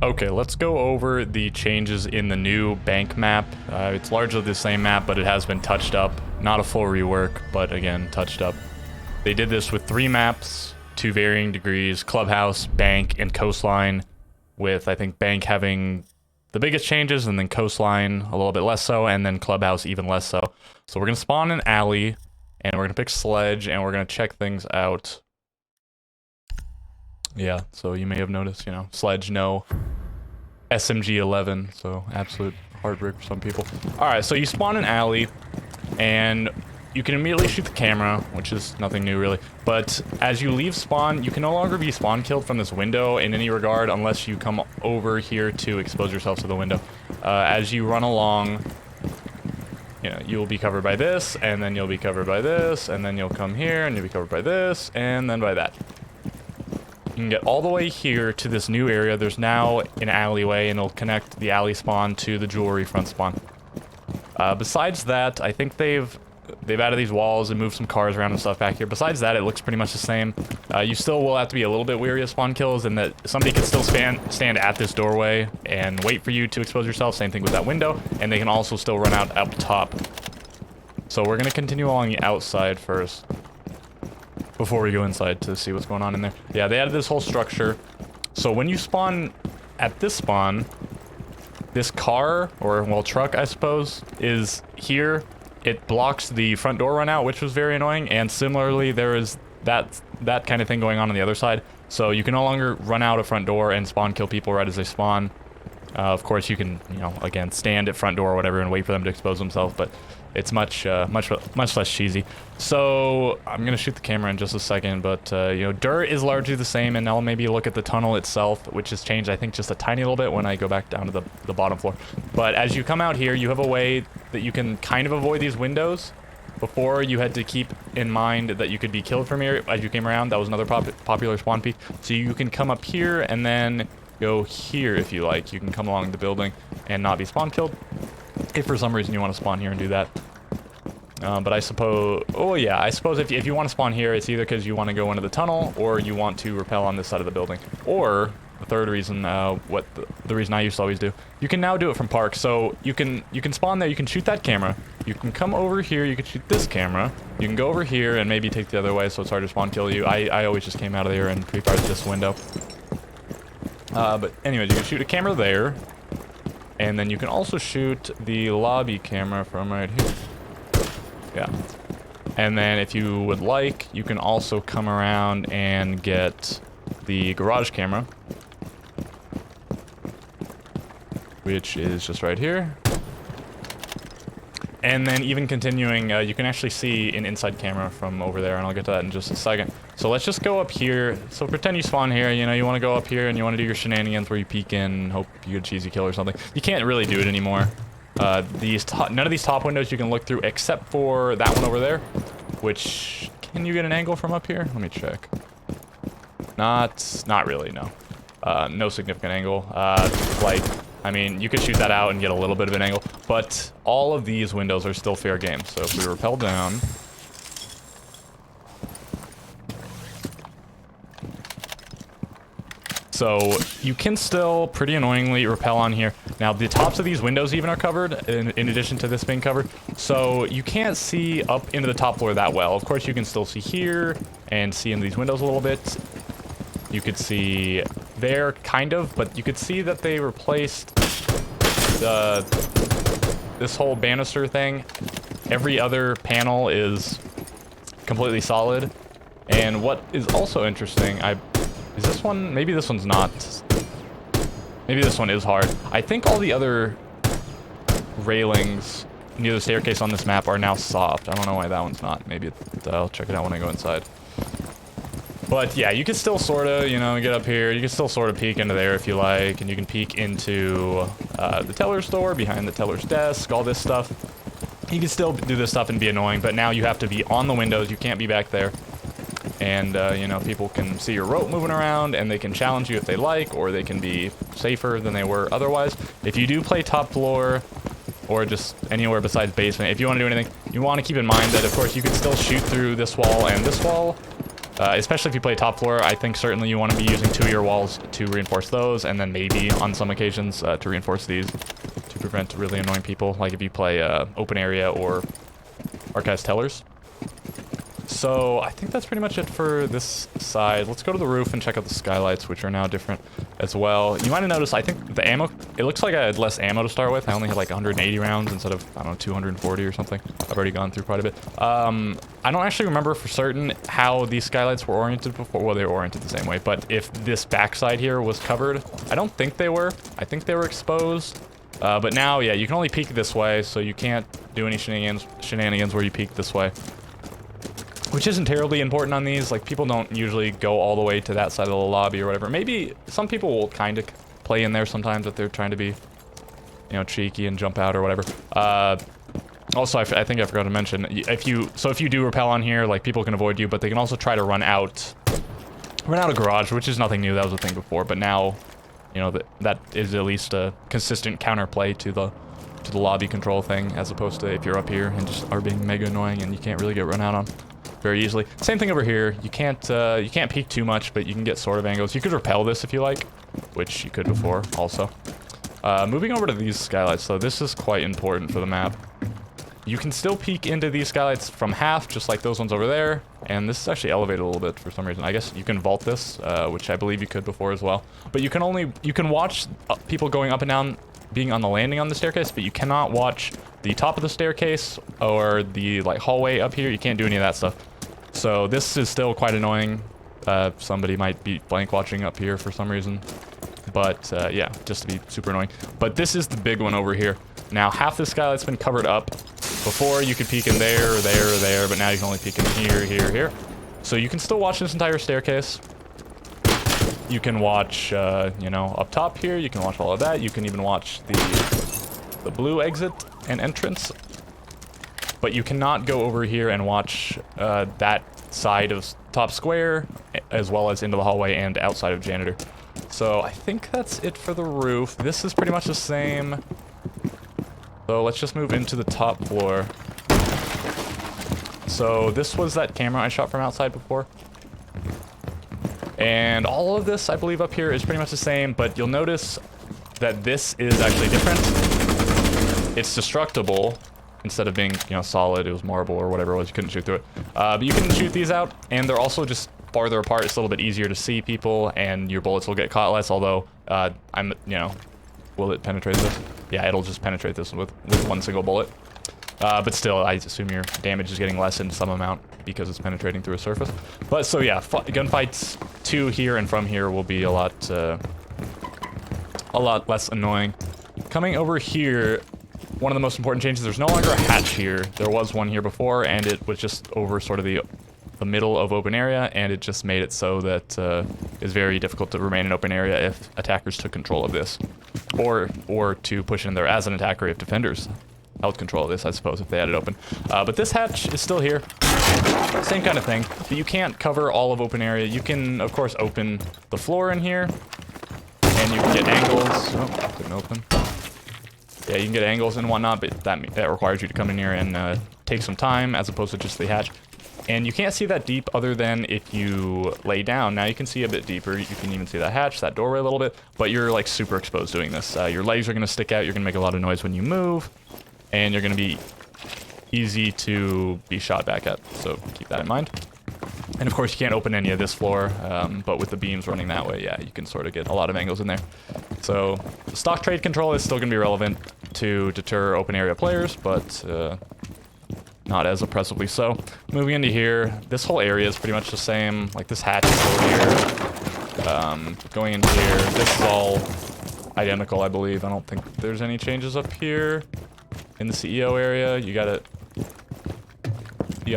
Okay, let's go over the changes in the new bank map. It's largely the same map, but it has been touched up. Not a full rework, but again, touched up. They did this with 3 maps to varying degrees: Clubhouse, Bank, and Coastline, with I think Bank having the biggest changes, and then Coastline a little bit less so, and then Clubhouse even less so. So we're going to spawn an alley, and we're going to pick Sledge, and we're going to check things out. Yeah, so you may have noticed, you know, Sledge, no. SMG 11, so absolute heartbreak for some people. Alright, so you spawn an alley, and you can immediately shoot the camera, which is nothing new really. But as you leave spawn, you can no longer be spawn killed from this window in any regard unless you come over here to expose yourself to the window. As you run along, you know, you'll be covered by this, and then you'll be covered by this, and then you'll come here, and you'll be covered by this, and then by that. You can get all the way here to this new area. There's now an alleyway, and it'll connect the alley spawn to the jewelry front spawn. Besides that, I think they've added these walls and moved some cars around and stuff back here. Besides that, it looks pretty much the same. You still will have to be a little bit wary of spawn kills, and that somebody can still stand at this doorway and wait for you to expose yourself. Same thing with that window, and they can also still run out up top. So we're going to continue along the outside first before we go inside to see what's going on in there. Yeah, they added this whole structure. So when you spawn at this spawn, this car, or well, truck I suppose, is here. It blocks the front door run out, which was very annoying, and similarly there is that kind of thing going on the other side. So you can no longer run out a front door and spawn kill people right as they spawn. Of course you can, you know, again, stand at front door or whatever and wait for them to expose themselves, but it's much less cheesy. So I'm gonna shoot the camera in just a second, but you know, dirt is largely the same, and I'll maybe look at the tunnel itself, which has changed I think just a tiny little bit when I go back down to the bottom floor. But as you come out here, you have a way that you can kind of avoid these windows. Before, you had to keep in mind that you could be killed from here as you came around. That was another popular spawn peak. So you can come up here and then go here if you like. You can come along the building and not be spawn killed, if for some reason you want to spawn here and do that. But I suppose, oh yeah, I suppose if you want to spawn here, it's either because you want to go into the tunnel or you want to rappel on this side of the building. Or the third reason, the reason I used to always do, you can now do it from park. So you can spawn there, you can shoot that camera, you can come over here, you can shoot this camera, you can go over here and maybe take the other way so it's hard to spawn kill you. I always just came out of there and pre-fired this window. But anyways, you can shoot a camera there, and then you can also shoot the lobby camera from right here. Yeah. And then if you would like, you can also come around and get the garage camera, which is just right here. And then even continuing, you can actually see an inside camera from over there, and I'll get to that in just a second. So let's just go up here. So pretend you spawn here, you know, you want to go up here and you want to do your shenanigans where you peek in and hope you get a cheesy kill or something. You can't really do it anymore. None of these top windows you can look through except for that one over there, which, can you get an angle from up here? Let me check. Not really, no. No significant angle. Like, I mean, you could shoot that out and get a little bit of an angle, but all of these windows are still fair game. So if we rappel down, so you can still pretty annoyingly rappel on here. Now the tops of these windows even are covered in addition to this being covered. So you can't see up into the top floor that well. Of course you can still see here and see in these windows a little bit. You could see there kind of, but you could see that they replaced this whole banister thing. Every other panel is completely solid. And what is also interesting, is this one? Maybe this one's not. Maybe this one is hard. I think all the other railings near the staircase on this map are now soft. I don't know why that one's not. Maybe I'll check it out when I go inside. But yeah, you can still sort of, you know, get up here. You can still sort of peek into there if you like. And you can peek into the teller's store, behind the teller's desk, all this stuff. You can still do this stuff and be annoying, but now you have to be on the windows. You can't be back there. And, you know, people can see your rope moving around, and they can challenge you if they like, or they can be safer than they were otherwise. If you do play top floor, or just anywhere besides basement, if you want to do anything, you want to keep in mind that, of course, you can still shoot through this wall and this wall. especially if you play top floor. I think certainly you want to be using 2 of your walls to reinforce those, and then maybe on some occasions to reinforce these to prevent really annoying people, like if you play open area or Archives Tellers. So I think that's pretty much it for this side. Let's go to the roof and check out the skylights, which are now different as well. You might have noticed, I think the ammo, it looks like I had less ammo to start with. I only had like 180 rounds instead of, I don't know, 240 or something. I've already gone through quite a bit. I don't actually remember for certain how these skylights were oriented before. Well, they were oriented the same way, but if this backside here was covered, I don't think they were. I think they were exposed. But now, yeah, you can only peek this way, so you can't do any shenanigans where you peek this way. Which isn't terribly important on these. Like, people don't usually go all the way to that side of the lobby or whatever. Maybe some people will kind of play in there sometimes if they're trying to be, you know, cheeky and jump out or whatever. Also, I think I forgot to mention, if you do rappel on here, like, people can avoid you, but they can also try to run out a garage, which is nothing new. That was a thing before, but now, you know, that is at least a consistent counterplay to the lobby control thing, as opposed to if you're up here and just are being mega annoying and you can't really get run out on very easily. Same thing over here. You can't peek too much, but you can get sort of angles. You could rappel this if you like, which you could before also. Moving over to these skylights, so this is quite important for the map. You can still peek into these skylights from half, just like those ones over there. And this is actually elevated a little bit for some reason. I guess you can vault this, which I believe you could before as well. But you can watch people going up and down, being on the landing on the staircase, but you cannot watch the top of the staircase or the like hallway up here. You can't do any of that stuff. So this is still quite annoying. Somebody might be blank watching up here for some reason. But yeah, just to be super annoying. But this is the big one over here. Now, half the skylight's been covered up. Before, you could peek in there, or there, or there, but now you can only peek in here, here, here. So you can still watch this entire staircase. You can watch, you know, up top here. You can watch all of that. You can even watch the blue exit and entrance. But you cannot go over here and watch that side of top square, as well as into the hallway and outside of janitor. So I think that's it for the roof. This is pretty much the same. So let's just move into the top floor. So this was that camera I shot from outside before. And all of this, I believe, up here is pretty much the same, but you'll notice that this is actually different. It's destructible. Instead of being, you know, solid, it was marble or whatever it was, you couldn't shoot through it. But you can shoot these out, and they're also just farther apart. It's a little bit easier to see people, and your bullets will get caught less, although, you know, will it penetrate this? Yeah, it'll just penetrate this with one single bullet. But still, I assume your damage is getting less in some amount because it's penetrating through a surface. But so yeah, gunfights to here and from here will be a lot less annoying. Coming over here, one of the most important changes, there's no longer a hatch here. There was one here before, and it was just over sort of the middle of open area, and it just made it so that it's very difficult to remain in open area if attackers took control of this. Or to push in there as an attacker if defenders held control of this, I suppose, if they had it open. But this hatch is still here. Same kind of thing, but you can't cover all of open area. You can, of course, open the floor in here, and you can get angles. Oh, couldn't open. Yeah, you can get angles and whatnot, but that requires you to come in here and take some time, as opposed to just the hatch. And you can't see that deep other than if you lay down. Now you can see a bit deeper. You can even see that hatch, that doorway a little bit, but you're like super exposed doing this. Your legs are going to stick out. You're going to make a lot of noise when you move, and you're going to be easy to be shot back at. So keep that in mind. And of course, you can't open any of this floor, but with the beams running that way, yeah, you can sort of get a lot of angles in there. So stock trade control is still going to be relevant to deter open area players, but not as oppressively so. Moving into here, this whole area is pretty much the same. Like, this hatch is still here. Going into here, this is all identical, I believe. I don't think there's any changes up here in the CEO area. You gotta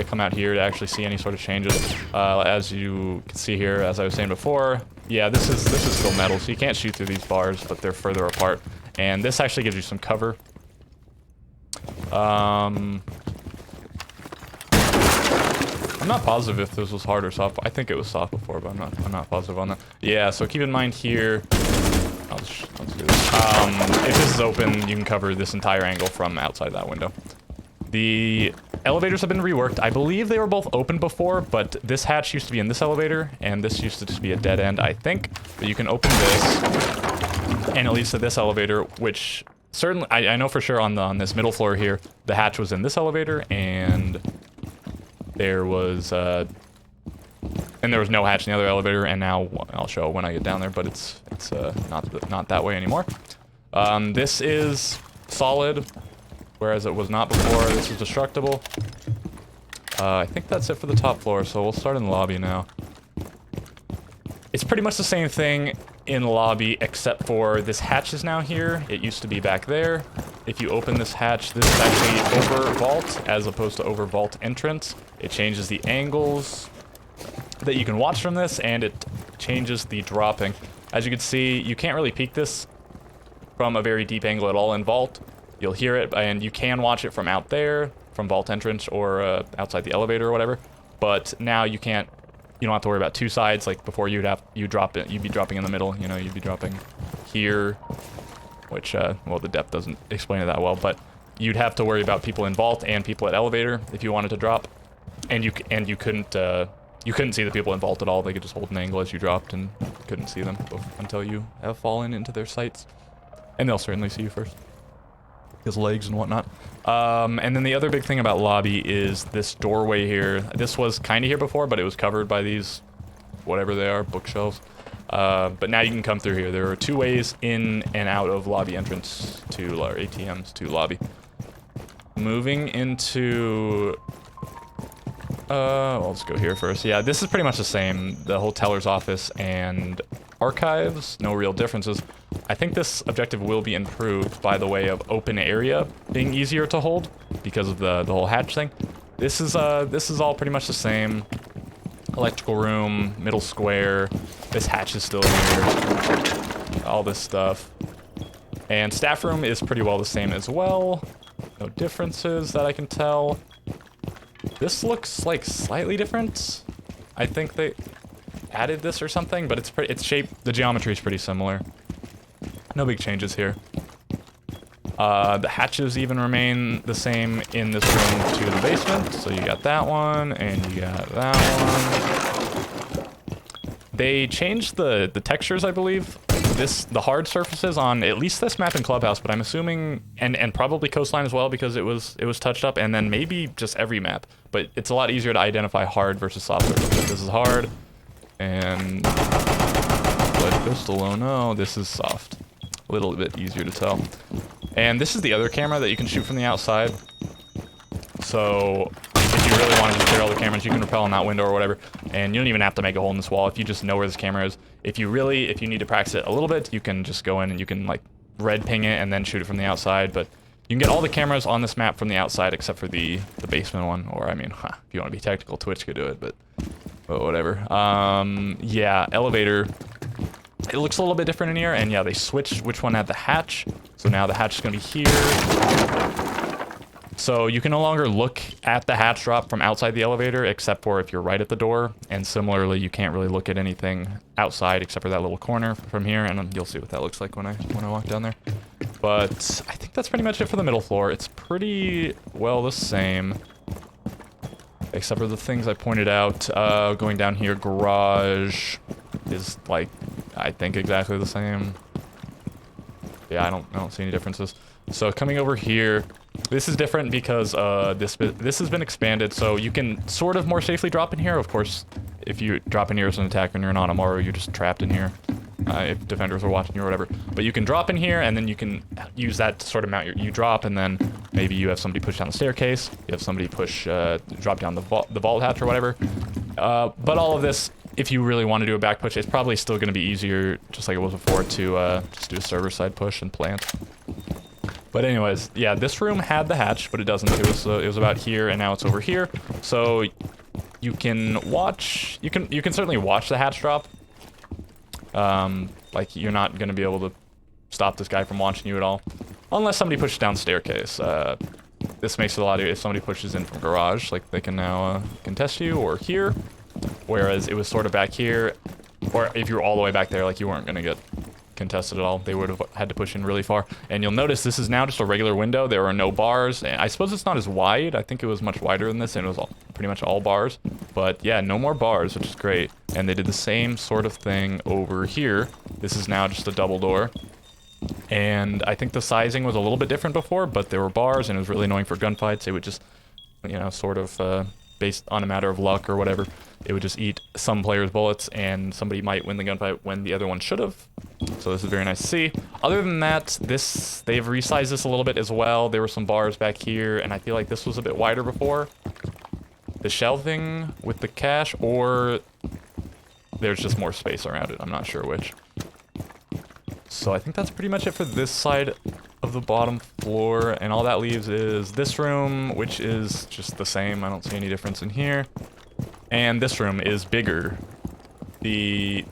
come out here to actually see any sort of changes. As you can see here, as I was saying before, yeah, this is still metal, so you can't shoot through these bars, but they're further apart. And this actually gives you some cover. I'm not positive if this was hard or soft. I think it was soft before, but I'm not positive on that. Yeah, so keep in mind here. I'll just do this. If this is open, you can cover this entire angle from outside that window. The elevators have been reworked. I believe they were both open before, but this hatch used to be in this elevator, and this used to just be a dead end, I think. But you can open this, and it leads to this elevator, which certainly, I know for sure on this middle floor here, the hatch was in this elevator, and there was no hatch in the other elevator, and now I'll show when I get down there, but it's not that way anymore. This is solid, whereas it was not before. This is destructible. I think that's it for the top floor, so we'll start in the lobby now. It's pretty much the same thing in the lobby, except for this hatch is now here. It used to be back there. If you open this hatch, this is actually over vault as opposed to over vault entrance. It changes the angles that you can watch from this, and it changes the dropping. As you can see, you can't really peek this from a very deep angle at all in vault. You'll hear it, and you can watch it from out there, from vault entrance or outside the elevator or whatever. But now you can't. You don't have to worry about two sides. Like before, you'd be dropping in the middle. You know, you'd be dropping here, which well, the depth doesn't explain it that well. But you'd have to worry about people in vault and people at elevator if you wanted to drop, and you couldn't see the people in vault at all. They could just hold an angle as you dropped, and couldn't see them until you have fallen into their sights. And they'll certainly see you first. His legs and whatnot. And then the other big thing about lobby is this doorway here. This was kind of here before, but it was covered by these, whatever they are, bookshelves. But now you can come through here. There are two ways in and out of lobby entrance to, or ATMs to lobby. Moving into... well, let's go here first. Yeah, this is pretty much the same. The whole teller's office and archives, no real differences. I think this objective will be improved by the way of open area being easier to hold because of the whole hatch thing. This is all pretty much the same. Electrical room, middle square. This hatch is still here. All this stuff. And staff room is pretty well the same as well. No differences that I can tell. This looks like slightly different. I think they added this or something, but it's shaped, the geometry is pretty similar. No big changes here. The hatches even remain the same in this room to the basement. So you got that one, and you got that one. They changed the textures, I believe. The hard surfaces on at least this map in Clubhouse, but I'm assuming, and probably Coastline as well, because it was touched up, and then maybe just every map. But it's a lot easier to identify hard versus soft surfaces. This is hard, and Sledge Pistol, oh no, this is soft. A little bit easier to tell. And this is the other camera that you can shoot from the outside. So if you really want to just clear all the cameras, you can rappel on that window or whatever. And you don't even have to make a hole in this wall if you just know where this camera is. If you need to practice it a little bit, you can just go in and you can like red ping it and then shoot it from the outside. But you can get all the cameras on this map from the outside except for the basement one. Or I mean, if you want to be technical, Twitch could do it, but whatever. Yeah, elevator. It looks a little bit different in here, and yeah, they switched which one had the hatch. So now the hatch is going to be here. So you can no longer look at the hatch drop from outside the elevator, except for if you're right at the door. And similarly, you can't really look at anything outside except for that little corner from here, and you'll see what that looks like when I walk down there. But I think that's pretty much it for the middle floor. It's pretty well the same, except for the things I pointed out. Going down here, garage is like, I think exactly the same. Yeah, I don't see any differences. So coming over here, this is different because this has been expanded, so you can sort of more safely drop in here. Of course, if you drop in here as an attacker and you're not Amaru, you're just trapped in here. If defenders are watching you or whatever. But you can drop in here, and then you can use that to sort of mount you drop, and then maybe you have somebody push down the staircase. You have somebody drop down the vault hatch or whatever. But all of this, if you really want to do a back push, it's probably still going to be easier, just like it was before, to just do a server side push and plant. But anyways, yeah, this room had the hatch, but it doesn't. It was about here, and now it's over here. So you can watch. You can certainly watch the hatch drop. Like you're not going to be able to stop this guy from watching you at all, unless somebody pushes down the staircase. This makes it a lot easier if somebody pushes in from garage, like they can now contest you, or here. Whereas it was sort of back here, or if you were all the way back there, like you weren't gonna get contested at all. They would have had to push in really far. And you'll notice this is now just a regular window. There are no bars. And I suppose it's not as wide. I think it was much wider than this, and it was pretty much all bars. But yeah, no more bars, which is great. And they did the same sort of thing over here. This is now just a double door. And I think the sizing was a little bit different before, but there were bars, and it was really annoying for gunfights. It would just, you know, sort of based on a matter of luck or whatever, it would just eat some players' bullets, and somebody might win the gunfight when the other one should have. So this is very nice to see. Other than that, they've resized this a little bit as well. There were some bars back here, and I feel like this was a bit wider before. The shelving with the cache, or there's just more space around it. I'm not sure which. So I think that's pretty much it for this side of the bottom floor, and all that leaves is this room, which is just the same. I don't see any difference in here. And this room is bigger. They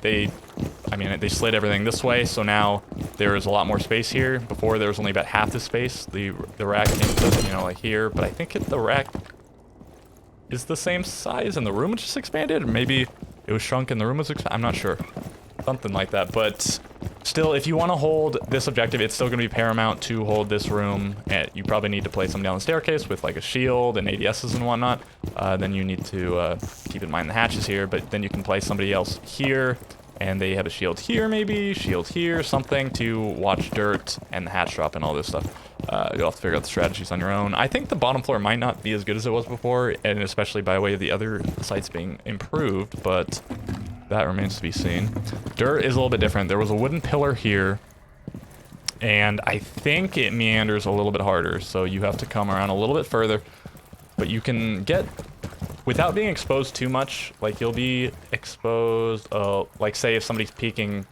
slid everything this way, so now there is a lot more space here. Before there was only about half the space. The rack came to, you know, like here, but I think the rack is the same size and the room was just expanded, or maybe it was shrunk and the room was expanded. I'm not sure. Something like that, but still, if you want to hold this objective, it's still going to be paramount to hold this room. And you probably need to place them down the staircase with like a shield and ADSs and whatnot. Then you need to keep in mind the hatches here, but then you can place somebody else here, and they have a shield here maybe, shield here, something to watch dirt and the hatch drop and all this stuff. You'll have to figure out the strategies on your own. I think the bottom floor might not be as good as it was before, and especially by way of the other sites being improved, but that remains to be seen. Dirt is a little bit different. There was a wooden pillar here, and I think it meanders a little bit harder, so you have to come around a little bit further. But you can get, without being exposed too much, like you'll be exposed, like say if somebody's peeking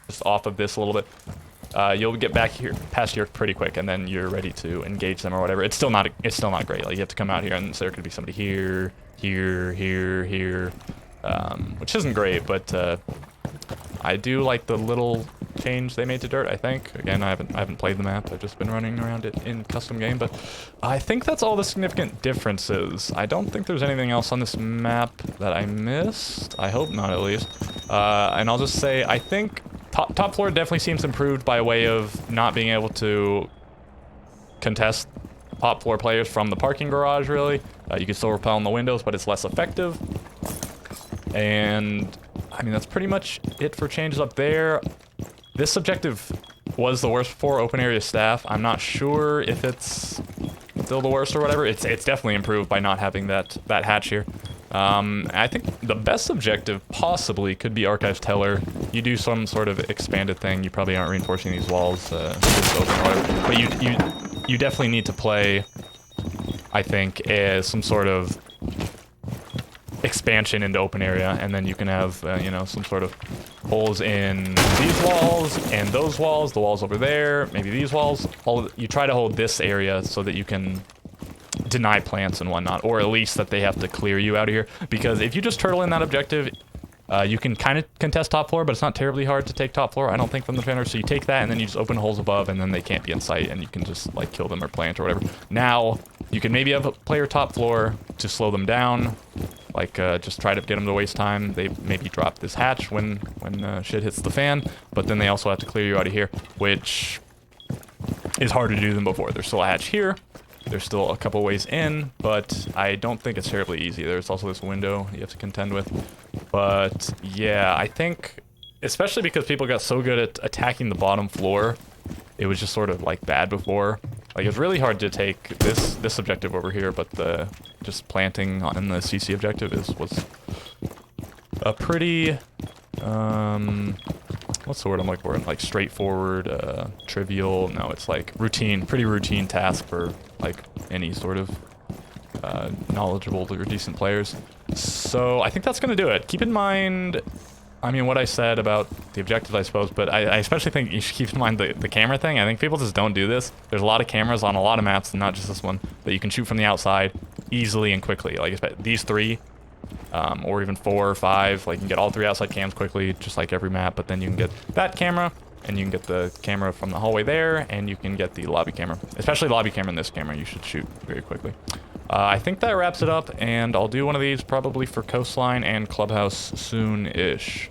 just off of this a little bit, you'll get back here, past here pretty quick, and then you're ready to engage them or whatever. It's still not great. Like you have to come out here, and so there could be somebody here, here, which isn't great, but I do like the little change they made to dirt, I think. Again, I haven't played the map. I've just been running around it in custom game, but I think that's all the significant differences. I don't think there's anything else on this map that I missed. I hope not, at least. And I'll just say, I think top floor definitely seems improved by way of not being able to contest top floor players from the parking garage, really. You can still rappel on the windows, but it's less effective. And I mean, that's pretty much it for changes up there. This objective was the worst before, open area staff. I'm not sure if it's still the worst or whatever. It's definitely improved by not having that hatch here. I think the best objective possibly could be Archives Teller. You do some sort of expanded thing. You probably aren't reinforcing these walls just open or whatever. But you definitely need to play, I think, as some sort of expansion into open area, and then you can have you know, some sort of holes in these walls and those walls, the walls over there, maybe these walls. You try to hold this area so that you can deny plants and whatnot, or at least that they have to clear you out of here, because if you just turtle in that objective, you can kind of contest top floor, but it's not terribly hard to take top floor, I don't think, from the defender. So you take that, and then you just open holes above, and then they can't be in sight, and you can just like kill them or plant or whatever. Now you can maybe have a player top floor to slow them down, like just try to get them to waste time. They maybe drop this hatch when shit hits the fan, but then they also have to clear you out of here, which is harder to do than before. There's still a hatch here. There's still a couple ways in, but I don't think it's terribly easy. There's also this window you have to contend with. But yeah, I think, especially because people got so good at attacking the bottom floor, it was just sort of like bad before. Like, it was really hard to take this objective over here, but the just planting on the CC objective was a pretty what's the word I'm looking for? Like straightforward, trivial. No, it's like routine, pretty routine task for like any sort of knowledgeable or decent players. So I think that's gonna do it. Keep in mind, I mean, what I said about the objectives, I suppose, but I especially think you should keep in mind the camera thing. I think people just don't do this. There's a lot of cameras on a lot of maps, and not just this one, that you can shoot from the outside easily and quickly. Like these three, or even 4 or 5, like you can get all 3 outside cams quickly, just like every map, but then you can get that camera, and you can get the camera from the hallway there, and you can get the lobby camera. Especially the lobby camera and this camera, you should shoot very quickly. I think that wraps it up, and I'll do one of these probably for Coastline and Clubhouse soon-ish.